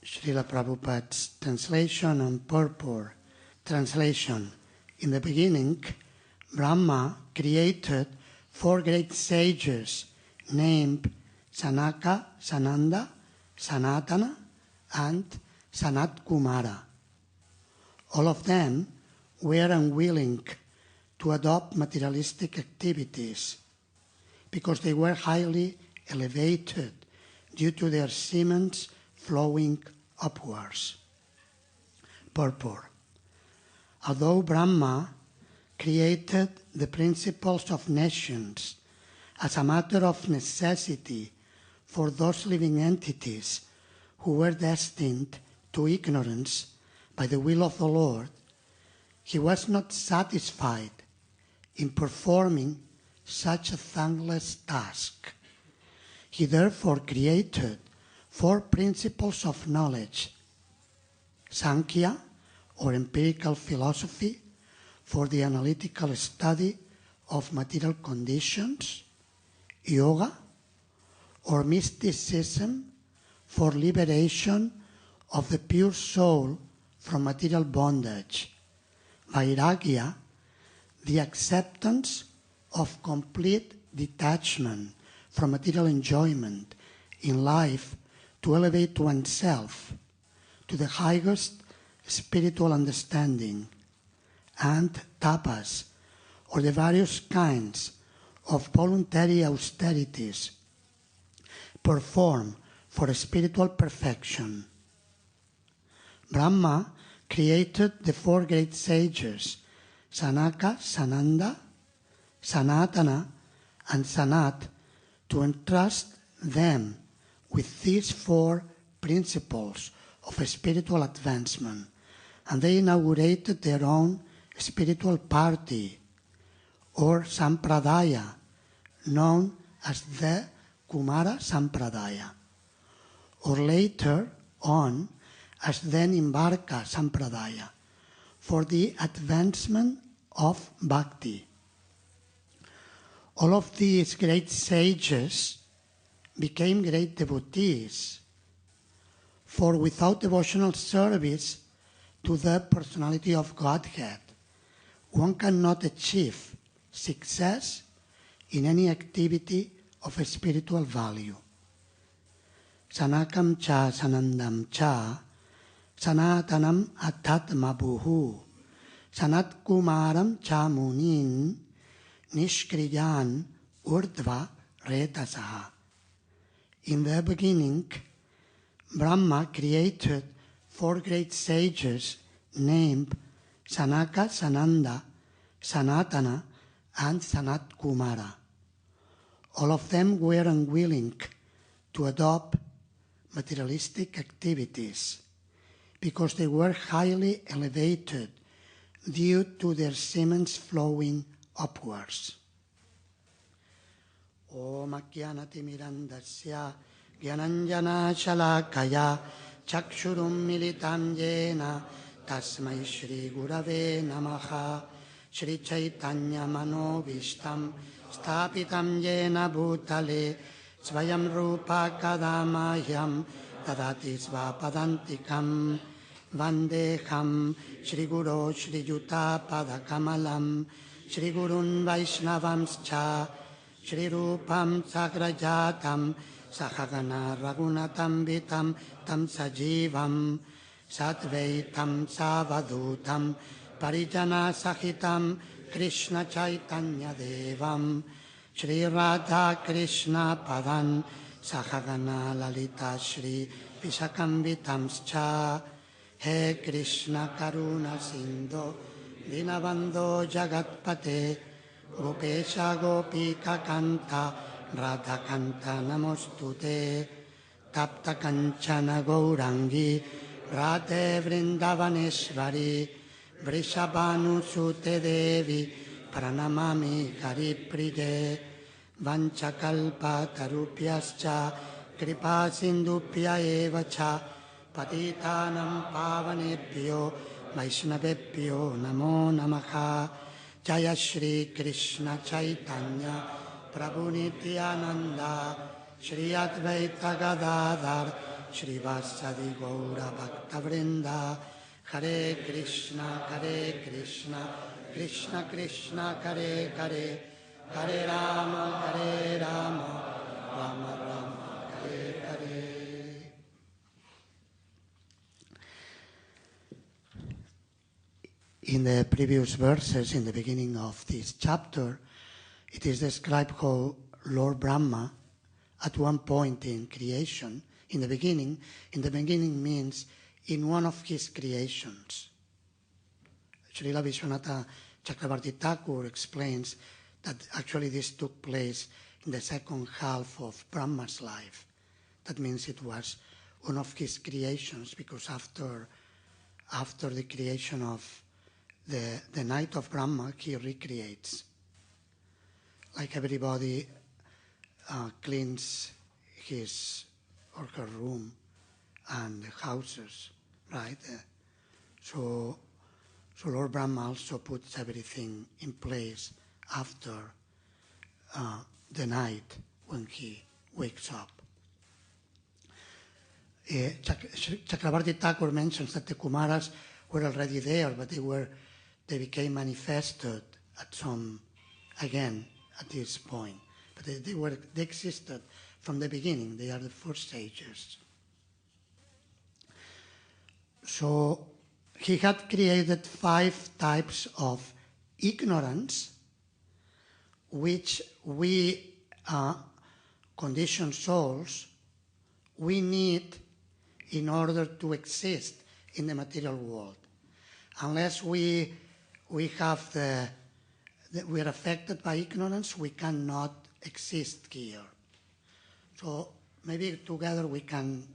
Srila Prabhupada's translation on purport. Translation. In the beginning, Brahma created 4 great sages named Sanaka, Sananda, Sanatana, and Sanat Kumara. All of them were unwilling to adopt materialistic activities because they were highly elevated due to their semens flowing upwards. Purport. Although Brahma created the principles of nations as a matter of necessity for those living entities who were destined to ignorance by the will of the Lord, he was not satisfied in performing such a thankless task. He therefore created 4 principles of knowledge: Sankhya, or empirical philosophy, for the analytical study of material conditions; Yoga, or mysticism, for liberation of the pure soul from material bondage; Vairagya, the acceptance of complete detachment from material enjoyment in life to elevate oneself to the highest spiritual understanding; and tapas, or the various kinds of voluntary austerities performed for spiritual perfection. Brahma created the 4 great sages, Sanaka, Sananda, Sanatana, and Sanat, to entrust them with these 4 principles of spiritual advancement, and they inaugurated their own spiritual party, or Sampradaya, known as the Kumara Sampradaya, or later on as then Nimbarka Sampradaya, for the advancement of bhakti. All of these great sages became great devotees, for without devotional service to the personality of Godhead, one cannot achieve success in any activity of a spiritual value. Sanakam cha sanandam cha sanatanam atatmabuhu sanat kumaram cha munin nishkriyan urdhva retasaha. In the beginning, Brahma created 4 great sages named Sanaka, Sananda, Sanatana, and Sanat Kumara. All of them were unwilling to adopt materialistic activities because they were highly elevated due to their semens flowing upwards. Om Ajnanati Mirandasya Gyananjana Shalakaya Chakshurum Militam Yena Tasmai Shri Gurave Namaha Shri Chaitanya Manovishtam Stapitam Yena Bhutale Svayam Rupa Kadamayam Tadati Svapadantikam Vandeham Shri Guru Shri Yuta Padakamalam Shri Gurun Vaishnavamscha Shri Rupam Sagrajatam Sahagana Ragunatam Vitam Tam Sajivam Satvaitam Savadutam Parijana Sahitam Krishna Chaitanya Devam Shri Radha Krishna Padan Sahagana Lalita Shri Vishakambitamscha He Krishna Karuna Sindho Dinabando Jagatpate Gopesha Gopika Kanta Radha Kanta Namostute Tapta Kanchana Gaurangi Radhe Vrindavaneshvari Vrishabhanu Sute Devi Pranamami Haripride Vanchakalpa Tarupyascha Kripa Sindupya Evacha Patitanam Pavanebhyo Vaishnavebhyo Namo Namaha Jaya Shri Krishna Chaitanya Prabhu Nityananda Shri Advaita Gadadhar Srivasadi Gaura Bhakta Vrinda, Hare Krishna, Krishna Krishna, Hare Hare, Hare Rama, Rama Rama, Hare Hare. In the previous verses, in the beginning of this chapter, it is described how Lord Brahma, at one point in creation, in the beginning means in one of his creations. Srila Vishwanatha Chakravarti Thakur explains that actually this took place in the second half of Brahma's life. That means it was one of his creations, because after the creation of the night of Brahma, he recreates. Like everybody cleans his or her room and the houses, right? So Lord Brahma also puts everything in place after the night when he wakes up. Chakravarti Thakur mentions that the Kumaras were already there, but they became manifested at this point. But they existed from the beginning. They are the first sages. So he had created 5 types of ignorance, which we conditioned souls, we need in order to exist in the material world. Unless we are affected by ignorance, we cannot exist here. So maybe together we can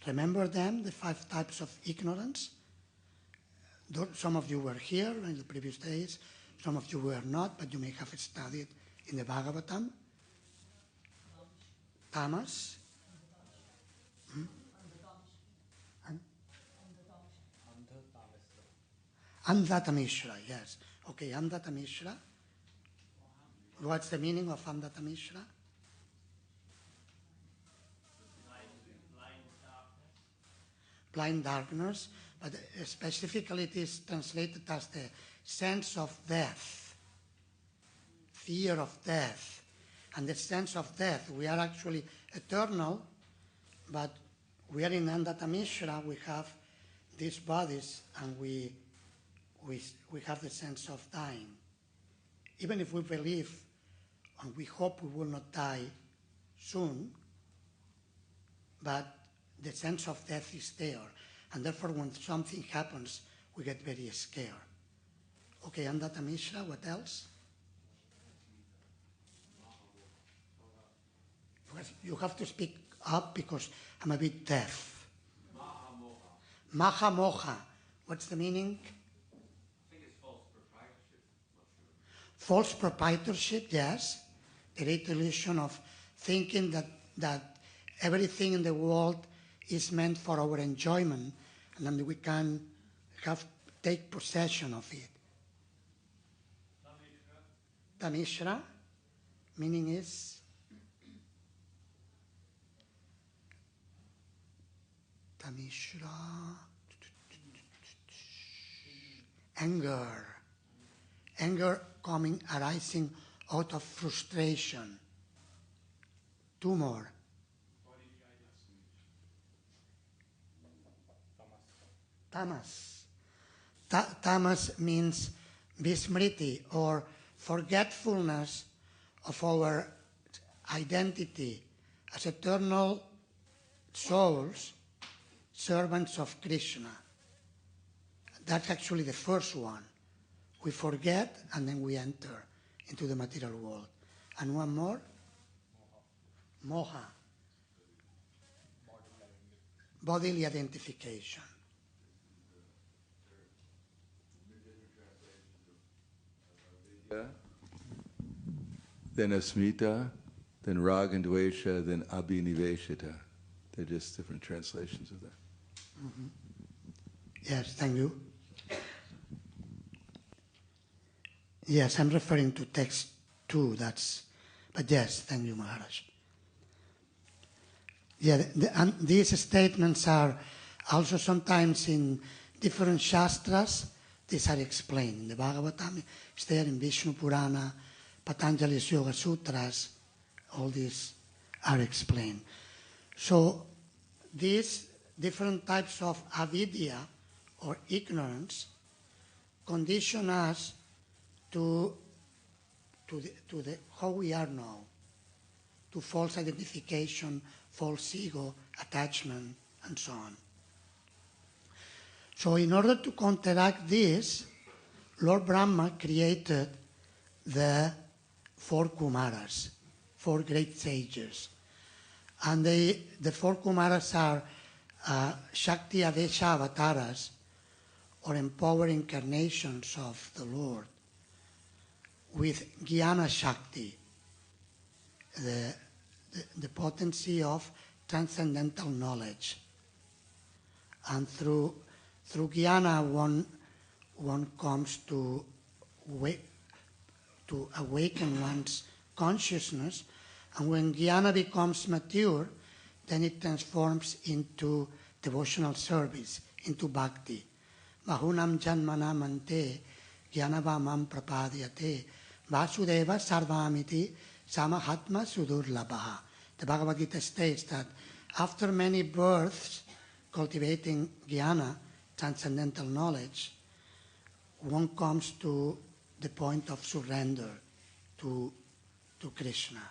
remember them, the 5 types of ignorance. Some of you were here in the previous days, some of you were not, but you may have studied in the Bhagavatam. Tamas. Amdata-mishra, yes. Okay, Amdata-mishra. What's the meaning of Amdata-mishra? Blind darkness, but specifically it is translated as the sense of death, fear of death. And the sense of death, we are actually eternal, but we are in Amdata-mishra, we have these bodies, and we have the sense of dying. Even if we believe and we hope we will not die soon, but the sense of death is there. And therefore, when something happens, we get very scared. Okay, Amdata-mishra, what else? You have to speak up because I'm a bit deaf. Maha-moha. What's the meaning? False proprietorship, yes. The great illusion of thinking that everything in the world is meant for our enjoyment, and then we can take possession of it. Tamishra, meaning is Tamishra, anger arising out of frustration. 2 more. Tamas. Tamas means vismriti, or forgetfulness of our identity as eternal souls, servants of Krishna. That's actually the first one. We forget and then we enter into the material world. And one more? Moha. Bodily identification. Then asmita, then rag and dvesha, then abhiniveshita. They're just different translations of that. Mm-hmm. Yes, thank you. Yes, I'm referring to text 2, but yes, thank you, Maharaj. Yeah, and these statements are also sometimes in different shastras. These are explained. In the Bhagavatam, it's there in Vishnu Purana, Patanjali's Yoga Sutras. All these are explained. So these different types of avidya or ignorance condition us to how we are now, to false identification, false ego, attachment, and so on. So in order to counteract this, Lord Brahma created the 4 Kumaras, 4 great sages. And the 4 Kumaras are Shakti Adesha Avataras, or empowered incarnations of the Lord, with Jnana Shakti, the potency of transcendental knowledge. And through Jnana, one comes to awaken one's consciousness, and when Jnana becomes mature, then it transforms into devotional service, into bhakti. Bahunam janmana mante jnanavamam prapadyate vasudeva sarvamiti samahatma sudurlabha. The Bhagavad Gita states that after many births cultivating jnana, transcendental knowledge, one comes to the point of surrender to Krishna.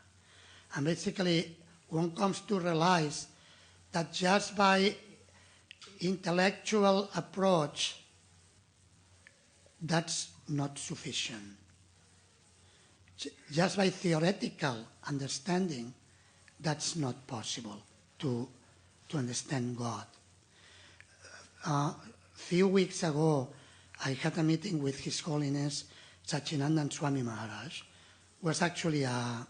And basically, one comes to realize that just by intellectual approach, that's not sufficient. Just by theoretical understanding, that's not possible to understand God. Few weeks ago, I had a meeting with His Holiness Sachinandan Swami Maharaj. It was actually a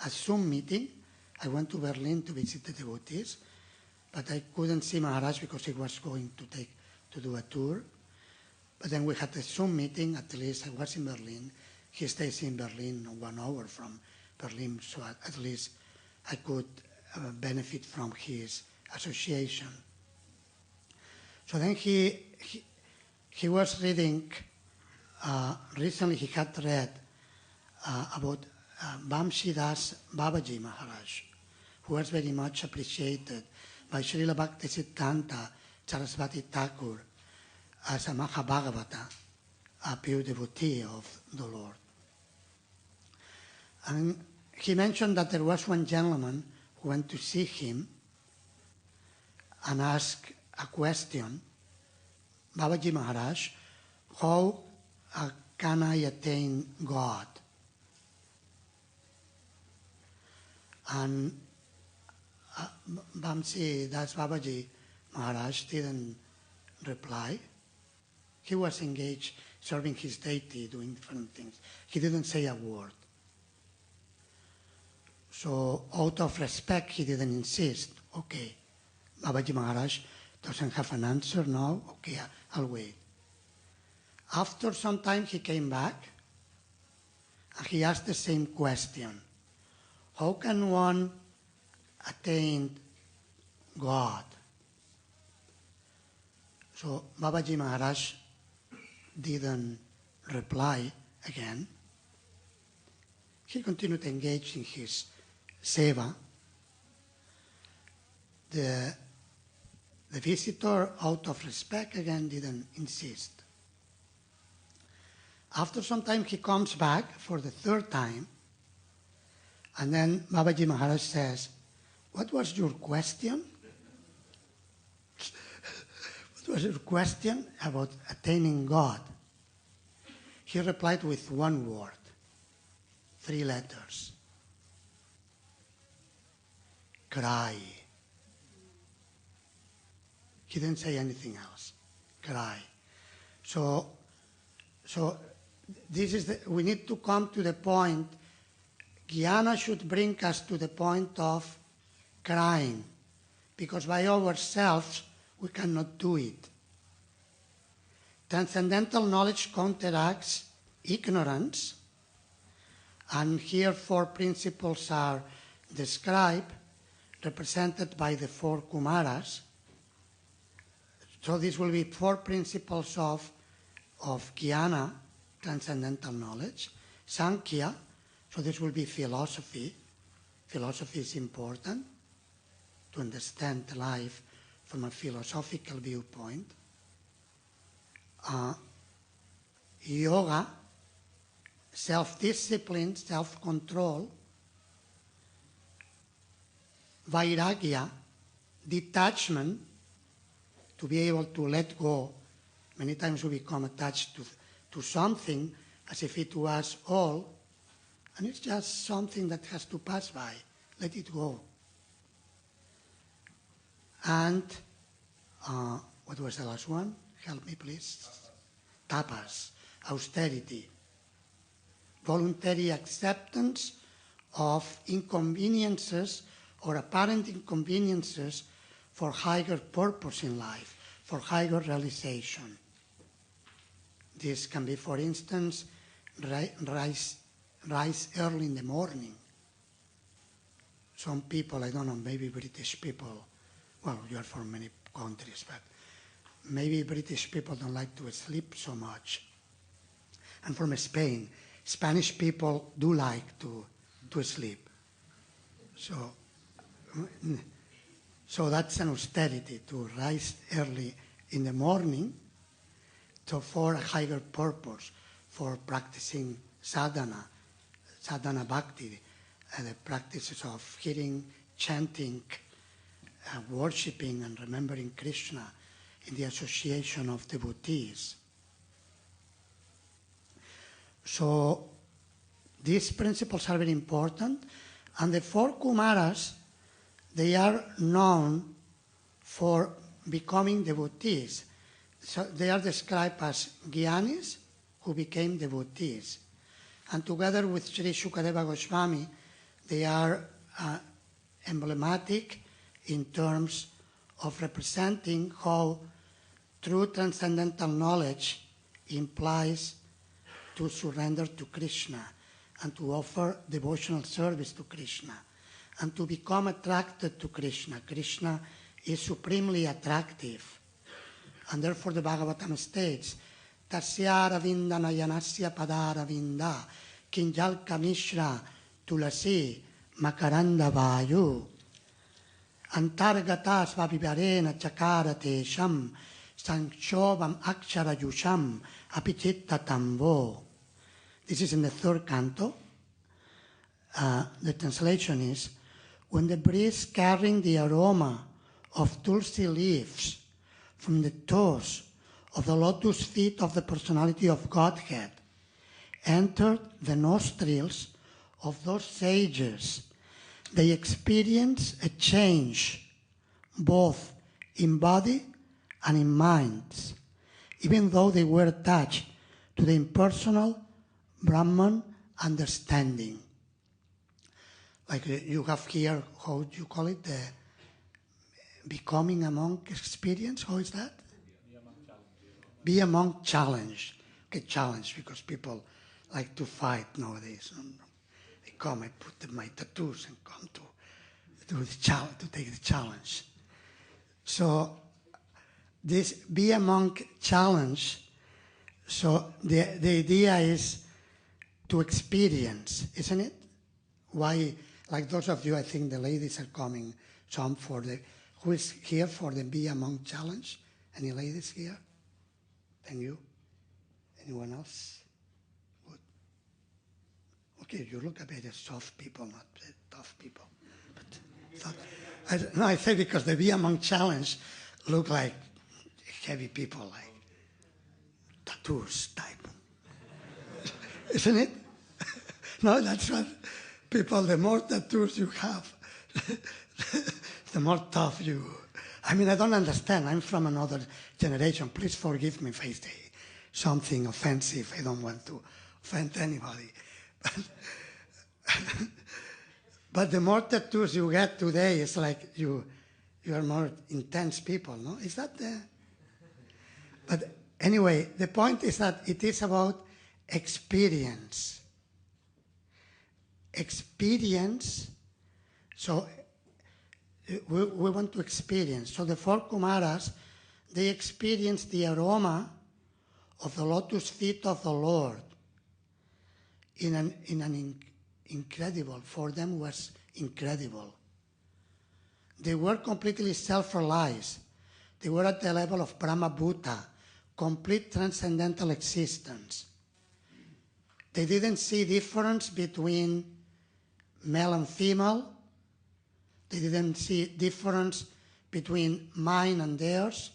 Zoom meeting. I went to Berlin to visit the devotees, but I couldn't see Maharaj because he was going to do a tour. But then we had a Zoom meeting. At least I was in Berlin. He stays in Berlin 1 hour from Berlin, so at least I could benefit from his association. So then he was reading, recently he had read about Vamshidas Babaji Maharaj, who was very much appreciated by Srila Bhaktisiddhanta Saraswati Thakur as a Mahabhagavata, a pure devotee of the Lord. And he mentioned that there was one gentleman who went to see him and asked a question, Babaji Maharaj, how can I attain God? And Vamshidas Babaji Maharaj didn't reply. He was engaged serving his deity, doing different things. He didn't say a word. So out of respect, he didn't insist. Okay, Babaji Maharaj doesn't have an answer now. Okay, I'll wait. After some time, he came back and he asked the same question. How can one attain God? So Babaji Maharaj didn't reply again. He continued engaged in his seva. The visitor, out of respect again, didn't insist. After some time, he comes back for the 3rd time, and then Babaji Maharaj says, what was your question? What was your question about attaining God? He replied with 1 word, 3 letters. Cry. He didn't say anything else. Cry. So this is we need to come to the point. Jnana should bring us to the point of crying, because by ourselves we cannot do it. Transcendental knowledge counteracts ignorance, and here 4 principles are described. represented by the 4 Kumaras. So these will be 4 principles of jnana, transcendental knowledge. Sankhya, so this will be philosophy. Philosophy is important to understand life from a philosophical viewpoint. Yoga, self-discipline, self-control. Vairagya, detachment, to be able to let go. Many times we become attached to something as if it was all, and it's just something that has to pass by. Let it go. And what was the last one? Help me, please. Tapas, austerity. Voluntary acceptance of inconveniences or apparent inconveniences for higher purpose in life, for higher realization. This can be, for instance, rise early in the morning. Some people, I don't know, maybe British people, well, you are from many countries, but maybe British people don't like to sleep so much. And from Spain, Spanish people do like to sleep. So that's an austerity, to rise early in the morning for a higher purpose, for practicing sadhana bhakti, the practices of hearing, chanting, worshipping and remembering Krishna in the association of devotees. So these principles are very important, and the 4 Kumaras, they are known for becoming devotees. So they are described as Gyanis who became devotees. And together with Sri Shukadeva Goswami, they are emblematic in terms of representing how true transcendental knowledge implies to surrender to Krishna and to offer devotional service to Krishna and to become attracted to Krishna. Krishna is supremely attractive. And therefore the Bhagavatam states, Tasya Ravinda Nayanasya Padara Vinda Kinjal Kamishra Tulasi Makaranda Vayu Antargata Svavivarena Chakarate Sham Sanchobam Akshara Yusham Apichitta Tamvo. This is in the 3rd canto. The translation is, when the breeze carrying the aroma of tulsi leaves from the toes of the lotus feet of the personality of Godhead entered the nostrils of those sages, they experience a change both in body and in minds, even though they were attached to the impersonal Brahman understanding. Like you have here, how do you call it, the becoming a monk experience? How is that? Be a monk challenge. Okay, challenge, because people like to fight nowadays. They come, I put my tattoos and come to take the challenge. So this be a monk challenge, so the idea is to experience, isn't it? Why, like those of you, I think the ladies are coming, some for the, who is here for the Be a Monk Challenge? Any ladies here? Thank you. Anyone else? Good. Okay, you look a bit soft people, not tough people. But I say because the Be a Monk Challenge look like heavy people, like tattoos type. Isn't it? No, that's what people, the more tattoos you have, the more tough you. I mean, I don't understand. I'm from another generation. Please forgive me if I say something offensive. I don't want to offend anybody. But the more tattoos you get today, it's like you are more intense people, no? Is that the... But anyway, the point is that it is about experience. Experience, so we want to experience. So the four Kumaras, they experienced the aroma of the lotus feet of the Lord in an incredible, for them was incredible. They were completely self-realized. They were at the level of Brahma Bhuta, complete transcendental existence. They didn't see difference between male and female. They didn't see difference between mine and theirs.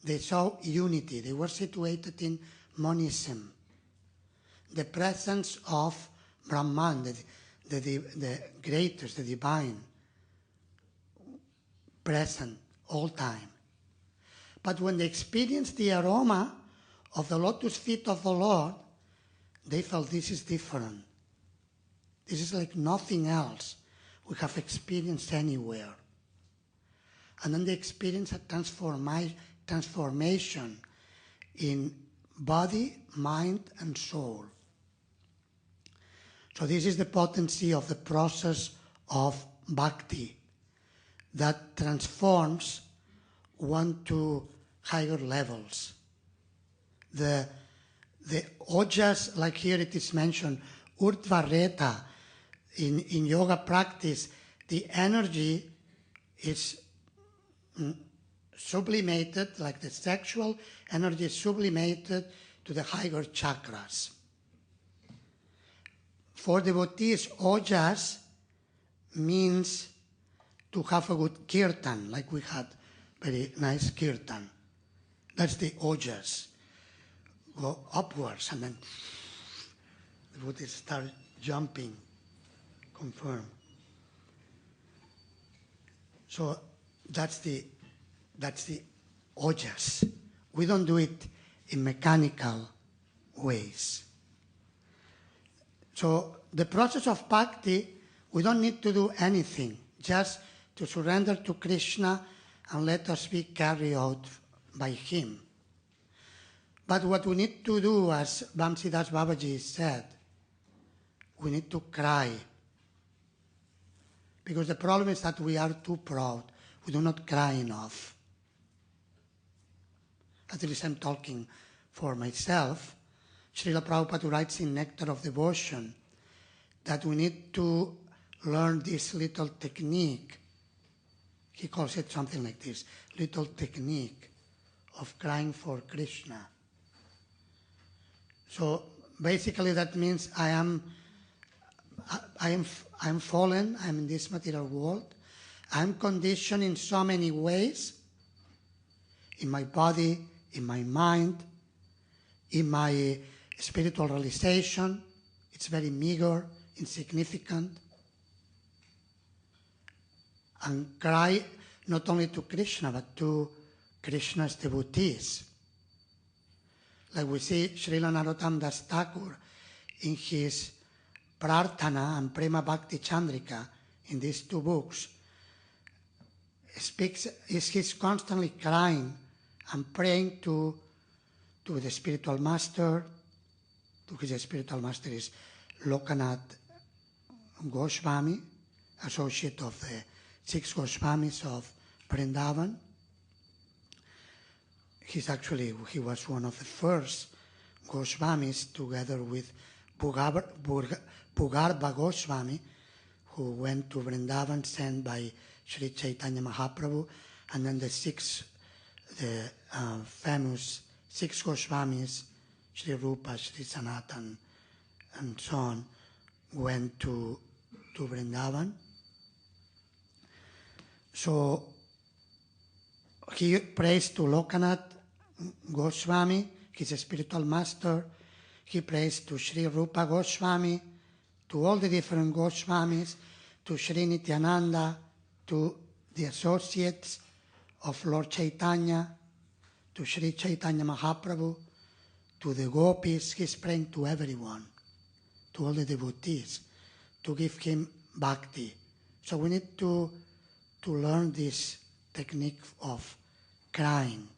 They saw unity. They were situated in monism. The presence of Brahman, the greatest, the divine, present all time. But when they experienced the aroma of the lotus feet of the Lord, they felt this is different. This is like nothing else we have experienced anywhere. And then they experienced a transformation in body, mind, and soul. So this is the potency of the process of bhakti that transforms one to higher levels. The ojas, like here it is mentioned, urdhvareta, in yoga practice, the energy is sublimated, like the sexual energy is sublimated to the higher chakras. For devotees, ojas means to have a good kirtan, like we had very nice kirtan. That's the ojas. Go upwards and then the devotees start jumping, confirm. So that's the ojas. We don't do it in mechanical ways. So the process of bhakti, we don't need to do anything, just to surrender to Krishna and let us be carried out by him. But what we need to do, as Bamsidas Babaji said, we need to cry. Because the problem is that we are too proud. We do not cry enough. At least I'm talking for myself. Srila Prabhupada writes in Nectar of Devotion that we need to learn this little technique. He calls it something like this, little technique of crying for Krishna. So basically that means I am fallen, I'm in this material world, I'm conditioned in so many ways, in my body, in my mind, in my spiritual realization. It's very meager, insignificant. And cry not only to Krishna, but to Krishna's devotees. Like we see Srila Narottam Das Thakur in his Prarthana and Prema Bhakti Chandrika, in these two books, he's constantly crying and praying to the spiritual master. To his spiritual master is Lokanath Goswami, associate of the 6 Goswamis of Vrindavan. He was one of the first Goswamis, together with Bhugarba Goswami, who went to Vrindavan, sent by Sri Chaitanya Mahaprabhu, and then the famous 6 Goswamis, Sri Rupa, Sri Sanatan, and so on, went to Vrindavan. So he prays to Lokanath Goswami, his spiritual master. He prays to Sri Rupa Goswami, to all the different Goswamis, to Sri Nityananda, to the associates of Lord Chaitanya, to Sri Chaitanya Mahaprabhu, to the gopis. He's praying to everyone, to all the devotees, to give him bhakti. So we need to learn this technique of crying.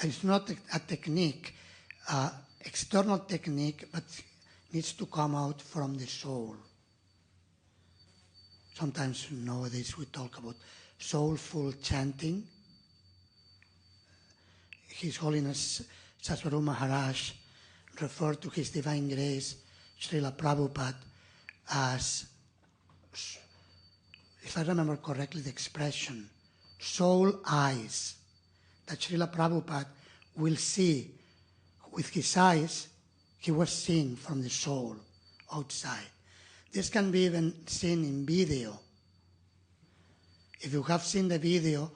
It's not a technique, external technique, but needs to come out from the soul. Sometimes nowadays we talk about soulful chanting. His Holiness Saswaru Maharaj referred to His Divine Grace Srila Prabhupada as, if I remember correctly the expression, soul eyes, that Srila Prabhupada will see with his eyes. He was seeing from the soul outside. This can be even seen in video. If you have seen the video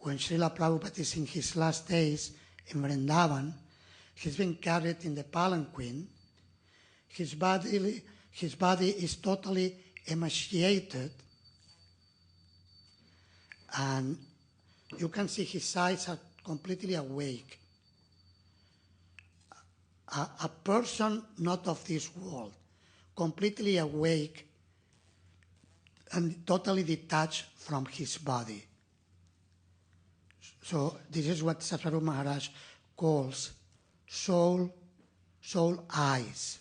when Srila Prabhupada is in his last days in Vrindavan, he's been carried in the palanquin. His body is totally emaciated, and you can see his eyes are completely awake. A person not of this world, completely awake and totally detached from his body. So this is what Saswaru Maharaj calls soul eyes.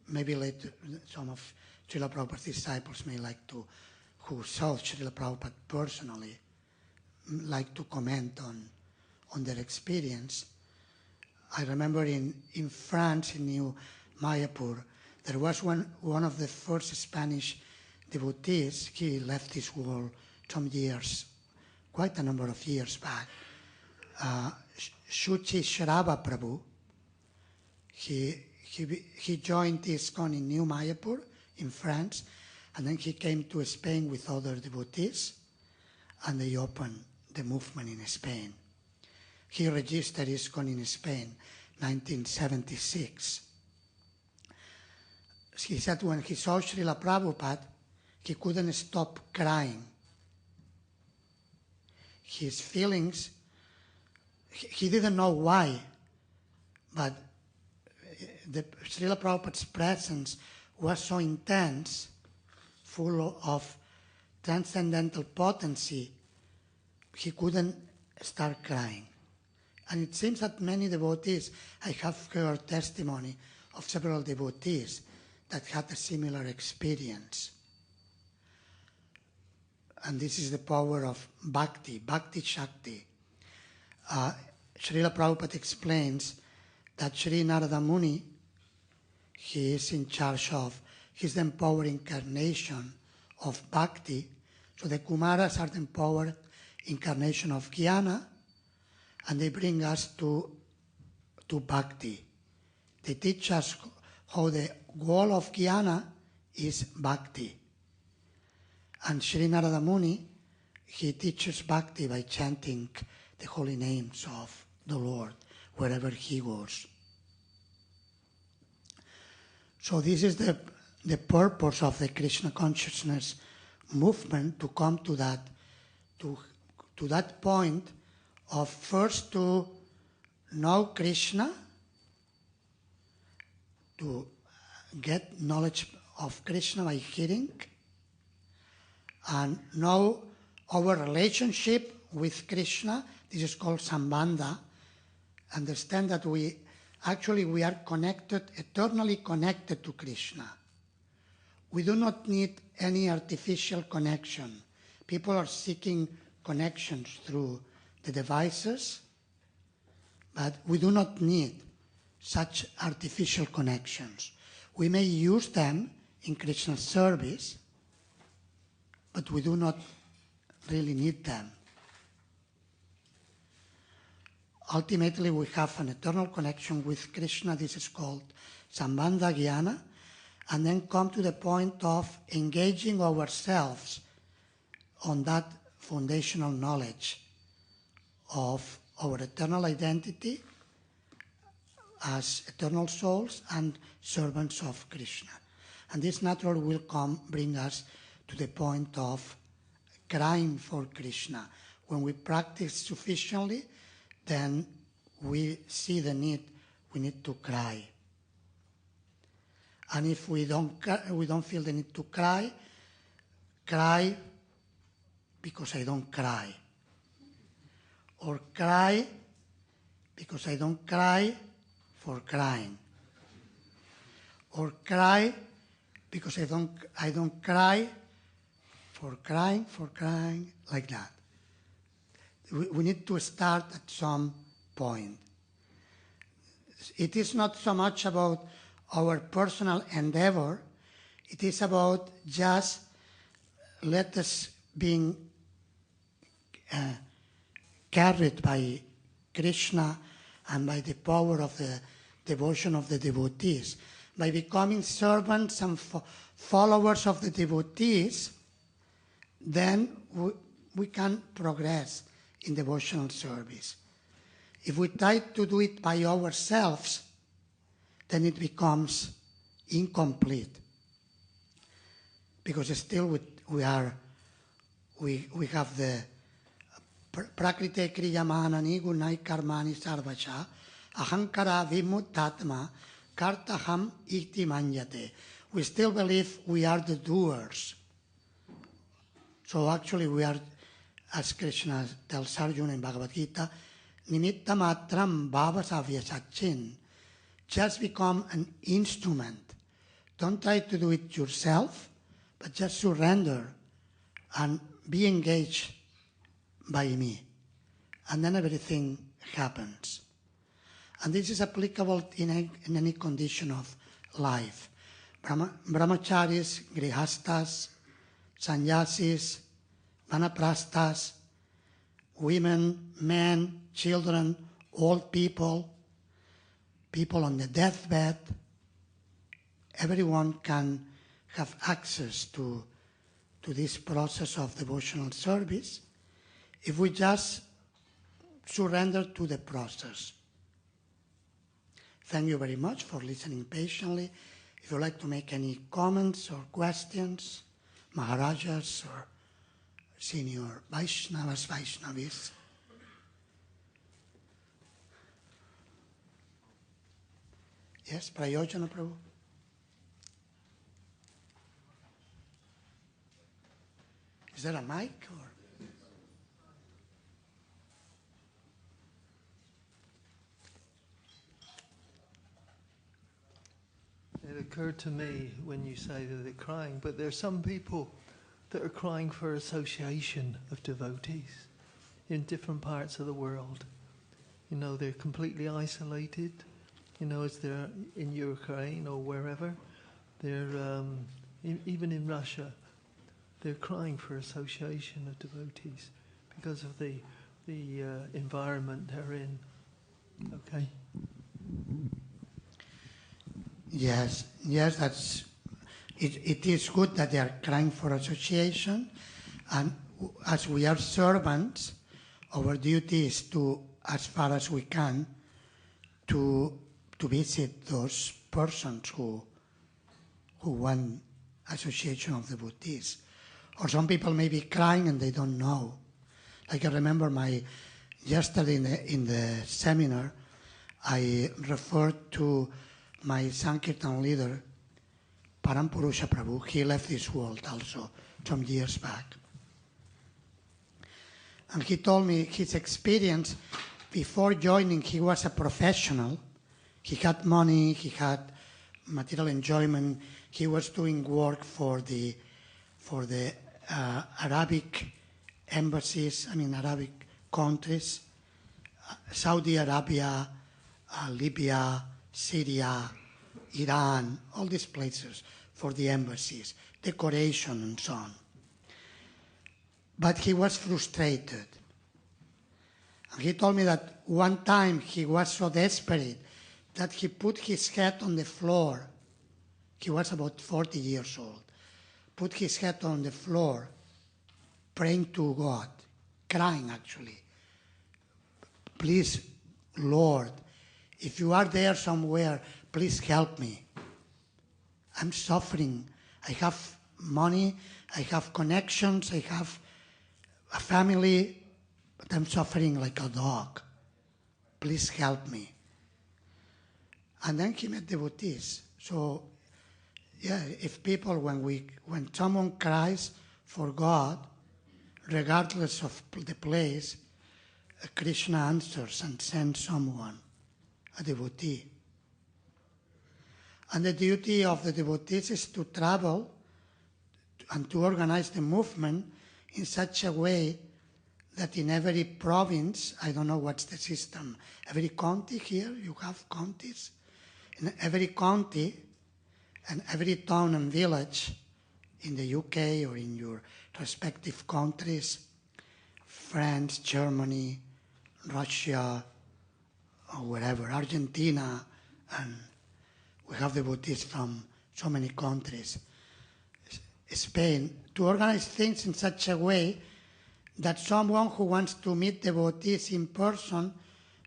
Maybe later some of Srila Prabhupada's disciples may like to, who saw Srila Prabhupada personally, like to comment on their experience. I remember in France, in New Mayapur, there was one of the first Spanish devotees. He left this world some years, quite a number of years back. Shuchi Shrava Prabhu, he joined ISKCON in New Mayapur in France, and then he came to Spain with other devotees, and they opened the movement in Spain. He registered ISKCON in Spain, 1976. He said when he saw Srila Prabhupada, he couldn't stop crying. His feelings, he didn't know why, but the Srila Prabhupada's presence was so intense, full of transcendental potency, he couldn't start crying. And it seems that many devotees, I have heard testimony of several devotees that had a similar experience. And this is the power of Bhakti, Bhakti Shakti. Srila Prabhupada explains that Sri Narada Muni, he is in charge of, he's the empowered incarnation of Bhakti. So the Kumaras are the empowered incarnation of Jnana, and they bring us to Bhakti. They teach us how the goal of Jnana is Bhakti. And Sri Narada Muni, he teaches Bhakti by chanting the holy names of the Lord wherever he goes. So this is the purpose of the Krishna consciousness movement, to come to that point of first to know Krishna, to get knowledge of Krishna by hearing, and know our relationship with Krishna. This is called Sambandha. Understand that we are connected, eternally connected to Krishna. We do not need any artificial connection. People are seeking connections through the devices, but we do not need such artificial connections. We may use them in Krishna's service, but we do not really need them. Ultimately, we have an eternal connection with Krishna. This is called Sambandha Jnana, and then come to the point of engaging ourselves on that foundational knowledge of our eternal identity as eternal souls and servants of Krishna. And this naturally will bring us to the point of crying for Krishna. When we practice sufficiently, then we see the need, we need to cry. And if we don't feel the need to cry because I don't cry. Or cry because I don't cry for crying. Or cry because I don't cry for crying like that. We need to start at some point. It is not so much about our personal endeavor, it is about just let us being carried by Krishna and by the power of the devotion of the devotees. By becoming servants and followers of the devotees, then we can progress in devotional service. If we try to do it by ourselves, then it becomes incomplete. Because still we have the Prakrite Kriyamanani Gunai Karmani Sarvacha Ahankara Vimuttatma Kartaham Iti Manyate. We still believe we are the doers. So actually we are, as Krishna tells Arjuna in Bhagavad Gita, Nimitta Matram Bhavasavya Sachin. Just become an instrument. Don't try to do it yourself, but just surrender and be engaged by me. And then everything happens. And this is applicable in any condition of life. Brahmacharis, grihastas, sannyasis, vanaprasthas, women, men, children, old people, people on the deathbed, everyone can have access to this process of devotional service if we just surrender to the process. Thank you very much for listening patiently. If you'd like to make any comments or questions, Maharajas or senior Vaishnavas, Vaishnavis. Yes, Prayojana Prabhu. Is there a mic? Or? It occurred to me when you say that they're crying, but there are some people that are crying for association of devotees in different parts of the world. You know, they're completely isolated. You know, as they're in Ukraine or wherever, they're even in Russia, they're crying for association of devotees because of the environment they're in. Okay. Yes, that's it is good that they are crying for association, and as we are servants, our duty is to, as far as we can, to visit those persons who want association of devotees. Or some people may be crying and they don't know. Like I remember yesterday in the seminar, I referred to my Sankirtan leader, Parampurusha Prabhu. He left this world also some years back. And he told me his experience before joining. He was a professional. He had money, he had material enjoyment. He was doing work for the Arabic embassies, Arabic countries, Saudi Arabia, Libya, Syria, Iran, all these places for the embassies, decoration and so on. But he was frustrated. And he told me that one time he was so desperate that he put his head on the floor. He was about 40 years old. Put his head on the floor, praying to God, crying actually. Please, Lord, if you are there somewhere, please help me. I'm suffering. I have money, I have connections, I have a family, but I'm suffering like a dog. Please help me. And then he met devotees. So, yeah, if people, when someone cries for God, regardless of the place, Krishna answers and sends someone, a devotee. And the duty of the devotees is to travel and to organize the movement in such a way that in every province, I don't know what's the system, every county here, you have counties? In every county and every town and village in the UK or in your respective countries, France, Germany, Russia, or wherever, Argentina, and we have devotees from so many countries, Spain, to organize things in such a way that someone who wants to meet devotees in person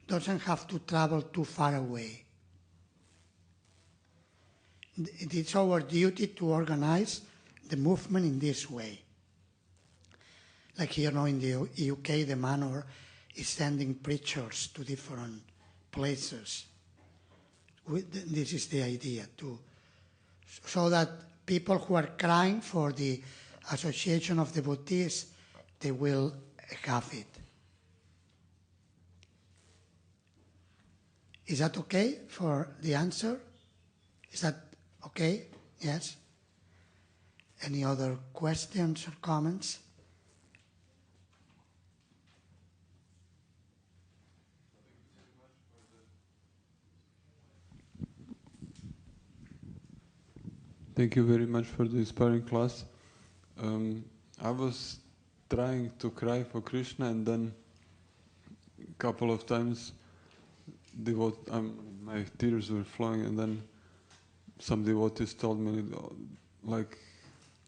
doesn't have to travel too far away. It is our duty to organize the movement in this way. Like here now in the UK, the manor is sending preachers to different places. This is the idea, so that people who are crying for the association of devotees, they will have it. Is that okay for the answer? Is that okay? Yes? Any other questions or comments? Thank you very much for the inspiring class. I was trying to cry for Krishna, and then a couple of times my tears were flowing, and then some devotees told me, like,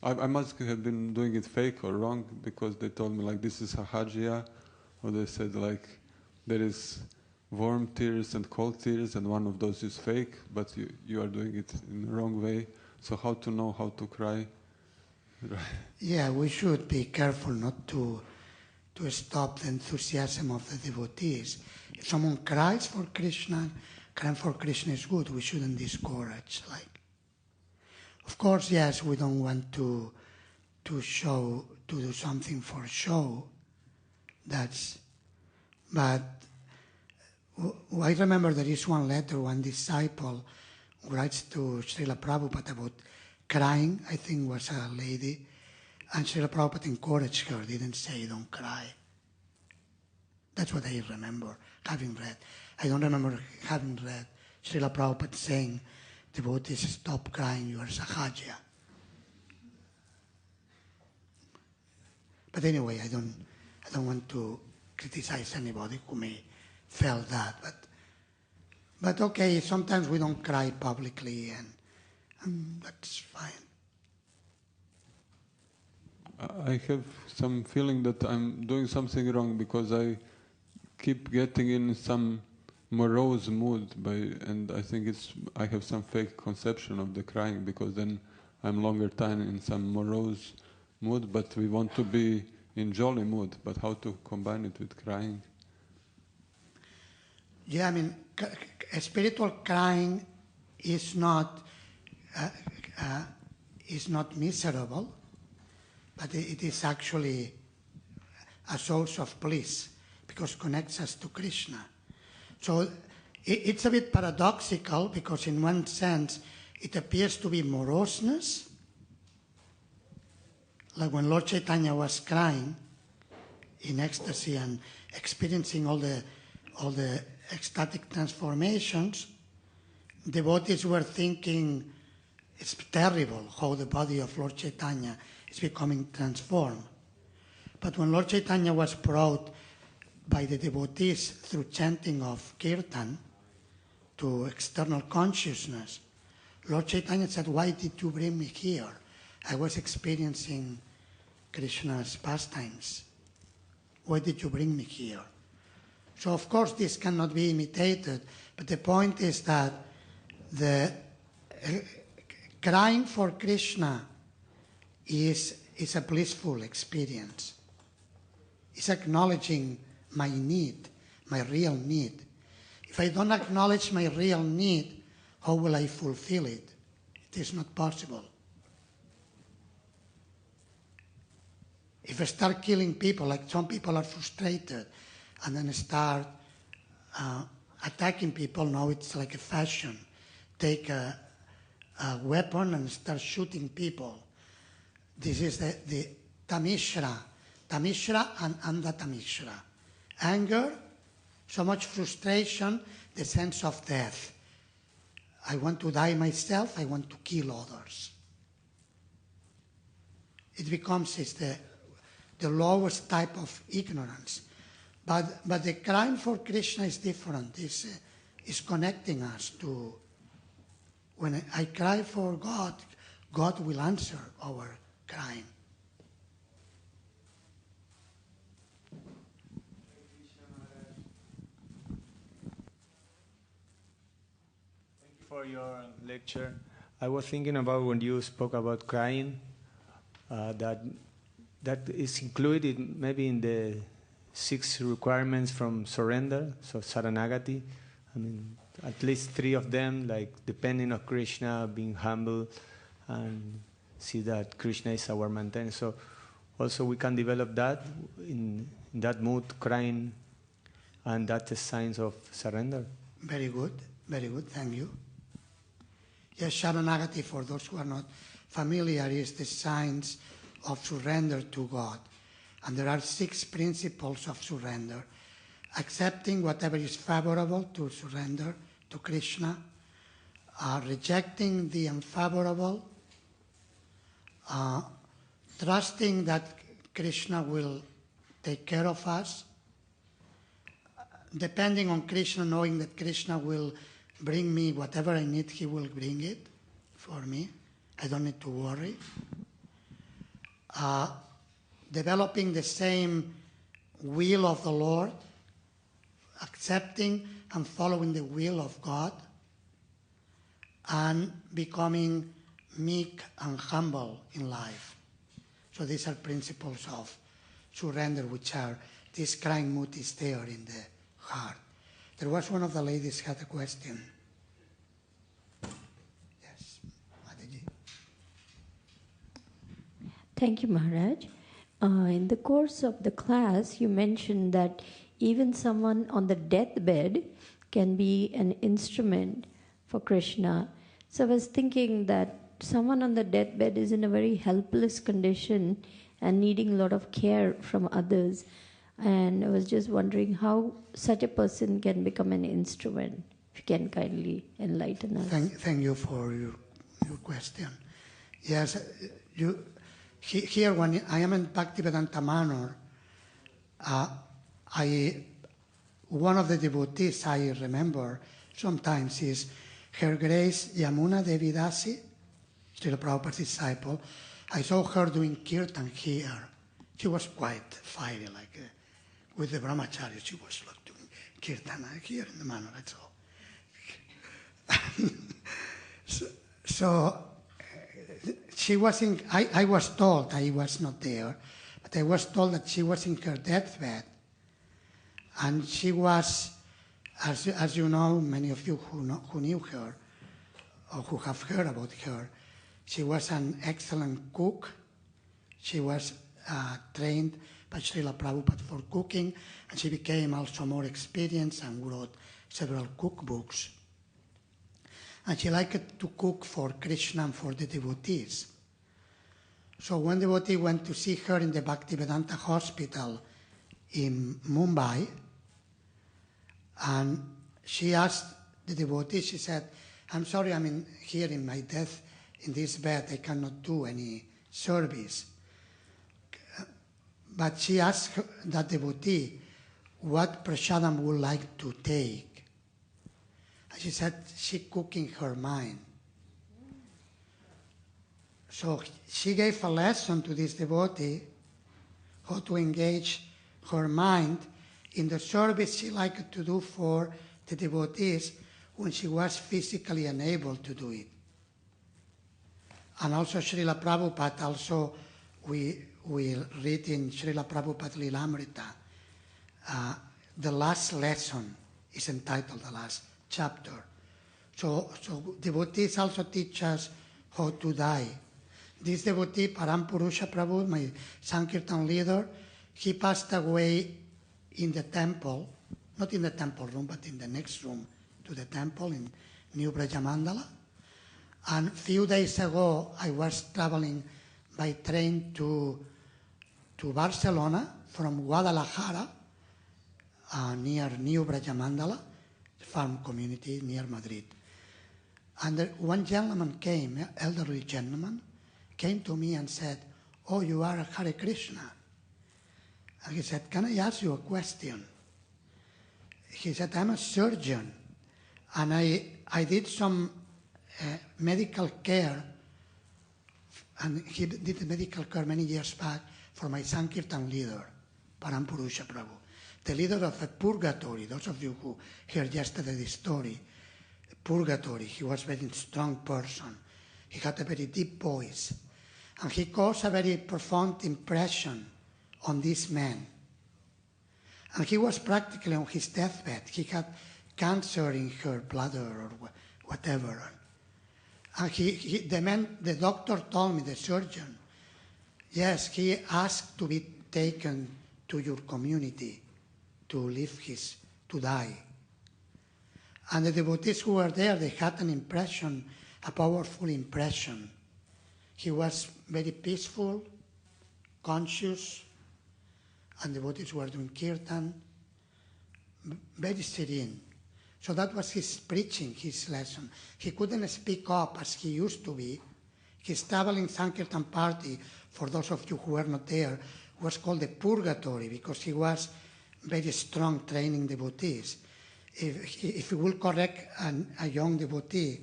I must have been doing it fake or wrong, because they told me, like, this is sahajya, or they said, like, there is warm tears and cold tears, and one of those is fake, but you are doing it in the wrong way. So how to know how to cry? Yeah, we should be careful not to stop the enthusiasm of the devotees. If someone cries for Krishna, crying for Krishna is good. We shouldn't discourage. Of course, yes, we don't want to do something for show. But I remember there is one letter, one disciple writes to Srila Prabhupada about crying. I think was a lady, and Srila Prabhupada encouraged her, didn't say don't cry. That's what I remember having read. I don't remember having read Srila Prabhupada saying, devotees, stop crying, you are sahajya. But anyway, I don't want to criticize anybody who may feel that. But okay, sometimes we don't cry publicly, and that's fine. I have some feeling that I'm doing something wrong, because I keep getting in some morose mood, and I think I have some fake conception of the crying, because then I'm longer time in some morose mood, but we want to be in jolly mood. But how to combine it with crying? Yeah, I mean, spiritual crying is not miserable, but it is actually a source of bliss, because it connects us to Krishna. So it's a bit paradoxical, because in one sense it appears to be moroseness, like when Lord Chaitanya was crying in ecstasy and experiencing all the ecstatic transformations, devotees were thinking it's terrible how the body of Lord Chaitanya is becoming transformed. But when Lord Chaitanya was brought by the devotees through chanting of kirtan to external consciousness, Lord Chaitanya said, why did you bring me here? I was experiencing Krishna's pastimes. Why did you bring me here? So of course this cannot be imitated, but the point is that the crying for Krishna is a blissful experience. It's acknowledging my need, my real need. If I don't acknowledge my real need, how will I fulfill it? It is not possible. If I start killing people, like some people are frustrated, and then start attacking people, now it's like a fashion. Take a a weapon and start shooting people. This is the Tamishra and Andatamishra. Anger, so much frustration, the sense of death. I want to die myself, I want to kill others. It becomes the lowest type of ignorance. But the crying for Krishna is different. It's connecting us to, when I cry for God, God will answer our crying. Thank you for your lecture. I was thinking about when you spoke about crying, that is included maybe in the 6 requirements from surrender, so Saranagati. I mean, at least 3 of them, like depending on Krishna, being humble, and see that Krishna is our maintainer. So also we can develop that in that mood, crying, and that's a sign of surrender. Very good, thank you. Yes, Sharanagati, for those who are not familiar, is the signs of surrender to God. And there are 6 principles of surrender. Accepting whatever is favorable to surrender to Krishna, rejecting the unfavorable, trusting that Krishna will take care of us, depending on Krishna, knowing that Krishna will bring me whatever I need, he will bring it for me. I don't need to worry. Developing the same will of the Lord, accepting and following the will of God, and becoming meek and humble in life. So these are principles of surrender, which are, this crying mood is there in the heart. There was one of the ladies had a question. Yes, Mataji. Thank you, Maharaj. In the course of the class, you mentioned that even someone on the deathbed can be an instrument for Krishna. So I was thinking that someone on the deathbed is in a very helpless condition and needing a lot of care from others. And I was just wondering how such a person can become an instrument. If you can kindly enlighten us. Thank you for your question. Yes, here when I am in Bhaktivedanta Manor, one of the devotees I remember sometimes is Her Grace Yamuna Devi Dasi, Srila Prabhupada's disciple. I saw her doing kirtan here. She was quite fiery, like with the brahmacharya. She was like doing kirtan here in the manor, that's all. So she was in, I was told, I was not there, but I was told that she was in her deathbed. And she was, as you know, many of you who knew her, or who have heard about her, she was an excellent cook. She was trained by Srila Prabhupada for cooking, and she became also more experienced and wrote several cookbooks. And she liked to cook for Krishna and for the devotees. So one devotee went to see her in the Bhaktivedanta Hospital in Mumbai, and she asked the devotee, she said, I'm sorry, I'm here in my death, in this bed, I cannot do any service. But she asked that devotee what prasadam would like to take. And she said she cooking her mind. So she gave a lesson to this devotee how to engage her mind in the service she liked to do for the devotees when she was physically unable to do it. And also Srila Prabhupada, also we read in Srila Prabhupada Lilamrita, the last lesson is entitled the last chapter. So devotees also teach us how to die. This devotee, Parampurusha Prabhu, my Sankirtan leader, he passed away in the temple, not in the temple room, but in the next room to the temple in New Brajamandala. And a few days ago, I was traveling by train to Barcelona from Guadalajara, near New Brajamandala, farm community near Madrid. And one gentleman came, elderly gentleman, came to me and said, "Oh, you are a Hare Krishna." And he said, "Can I ask you a question?" He said, "I'm a surgeon, and I did some medical care, and he did the medical care many years back for my Sankirtan leader, Parampurusha Prabhu, the leader of a purgatory." Those of you who heard yesterday the story, purgatory, he was a very strong person. He had a very deep voice, and he caused a very profound impression on this man. And he was practically on his deathbed. He had cancer in her bladder or whatever. And the doctor told me, the surgeon, yes, he asked to be taken to your community to die. And the devotees who were there, they had an impression, a powerful impression. He was very peaceful, conscious, and the devotees were doing kirtan, very serene. So that was his preaching, his lesson. He couldn't speak up as he used to be. His traveling Sankirtan party, for those of you who were not there, was called the Purgatory because he was very strong training devotees. If he will correct a young devotee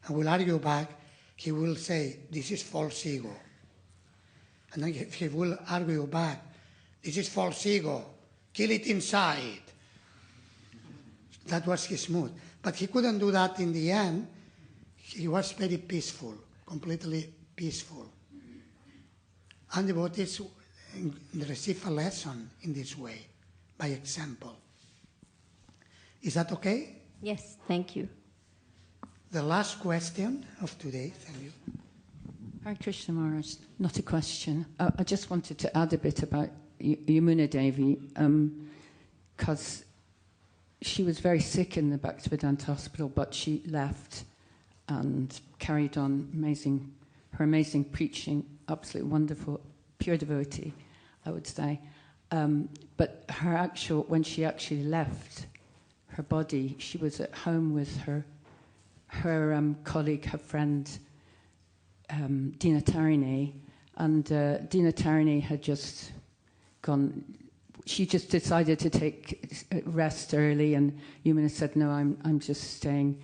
and will argue back, he will say, "This is false ego." And then if he will argue back, "This is false ego, kill it inside." That was his mood. But he couldn't do that in the end. He was very peaceful, completely peaceful. And the devotees receive a lesson in this way, by example. Is that okay? Yes, thank you. The last question of today, thank you. Hare Krishna Maharaj, not a question. I just wanted to add a bit about Yamuna Devi, because she was very sick in the Bhaktivedanta hospital, but she left and carried on her amazing preaching, absolutely wonderful, pure devotee, I would say. But when she actually left her body, she was at home with her colleague, her friend, Dina Tarini, and Dina Tarini had just gone. She just decided to take rest early, and Yamuna said, "No, I'm just staying.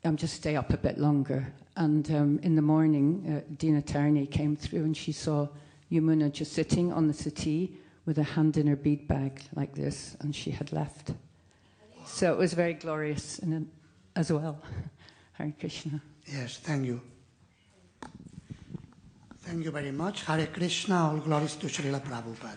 I'm just stay up a bit longer." And in the morning, Dina Tarini came through, and she saw Yamuna just sitting on the settee with a hand in her bead bag like this, and she had left. So it was very glorious as well. Hare Krishna. Yes, thank you. Thank you very much. Hare Krishna, all glories to Srila Prabhupada.